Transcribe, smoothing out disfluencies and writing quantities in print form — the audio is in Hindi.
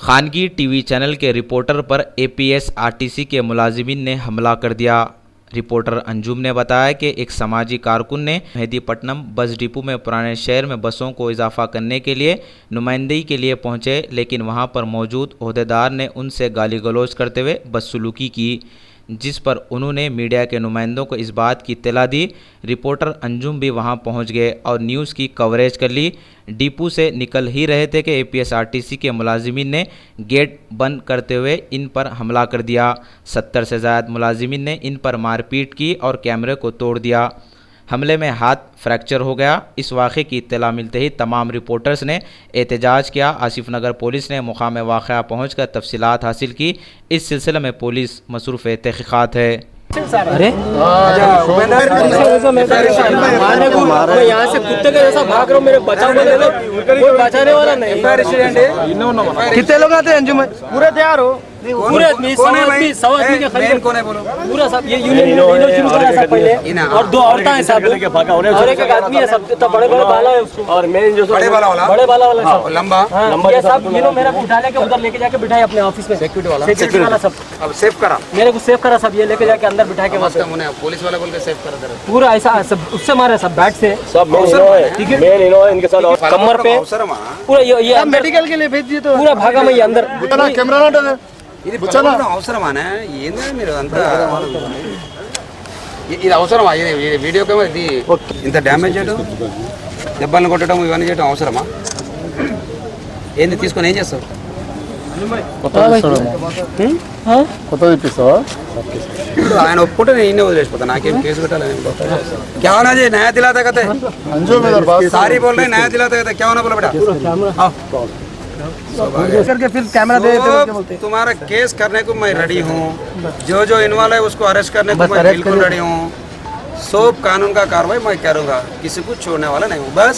खानगी टीवी चैनल के रिपोर्टर पर एपीएसआरटीसी के मुलाजिमीन ने हमला कर दिया। रिपोर्टर अंजुम ने बताया कि एक समाजी कारकुन ने मेहदीपट्टनम बस डिपो में पुराने शहर में बसों को इजाफा करने के लिए नुमाइंदगी के लिए पहुंचे, लेकिन वहां पर मौजूद ओहदेदार ने उनसे गाली गलौज करते हुए बदसलूकी की, जिस पर उन्होंने मीडिया के नुमाइंदों को इस बात की इत्तला दी। रिपोर्टर अंजुम भी वहां पहुंच गए और न्यूज़ की कवरेज कर ली। डिपो से निकल ही रहे थे कि एपीएसआरटीसी के मुलाजिमीन ने गेट बंद करते हुए इन पर हमला कर दिया। 70 से ज़्यादा मुलाजिमीन ने इन पर मारपीट की और कैमरे को तोड़ दिया। हमले में हाथ फ्रैक्चर हो गया। इस वाक़े की इत्तला मिलते ही तमाम रिपोर्टर्स ने एहतजाज किया। आसिफ नगर पुलिस ने मुकाम वाक़या पहुंचकर तफसीलात हासिल की। इस सिलसिले में पुलिस मसरूफ़ तहक़ीक़ात है। अरे यहाँ से कुत्ते के जैसा भाग रहा हूँ, मेरे बचाव कोई बचाने वाला नहीं। कितने लोग आते हैं अंजुम में? पूरे तैयार हो, पूरे आदमी 100 आदमी के खरीद पूरा सब ये यूनियन सब पहले और 2 औरतें हैं सब और एक आदमी है सब। तो बड़े बड़े बाला है उसको और मेन जो बड़े बाला वाला सब लंबा ये सब ये लोग मेरा उठा लेके उधर लेके जाके बिठाए अपने ऑफिस में। सिक्योरिटी वाला सब अब सेव करा, मेरे को सेव करा सब, ये लेके जाके अंदर बिठा के पुलिस वाला बोल के सेव करा पूरा ऐसा सब उससे मारे सब बैट से सब ठीक है इनके साथ कमर पे पूरा ये मेडिकल के लिए भेज दिए तो पूरा भागा मैं अंदर कैमरा ఇది అవసరమానే ఏంది మీరు అంతా ఇది అవసరమా? ఇది వీడియో కెమెరా ఇది ఇంత డ్యామేజ్ చేయడం, దెబ్బలను కొట్టడం ఇవన్నీ చేయడం అవసరమా? ఏంది తీసుకొని ఏం చేస్తావు? కొత్త ఇప్పిస్తావా? ఆయన ఒప్పుకుంటే నేను ఇన్నే వదిలేసిపోతా, నాకేం కేసు పెట్టాలని क्या होना चाहिए? नया दिलाता कहते सारी बोल रहे नया दिलाता कहते क्या होना बोला बेटा? करके फिर कैमरा दे तो तुम्हारा केस करने को मैं रेडी हूँ, जो इन्वॉल्व है उसको अरेस्ट करने को मैं बिल्कुल रेडी हूँ। सब कानून का कार्रवाई मैं करूँगा, किसी को छोड़ने वाला नहीं हूँ बस।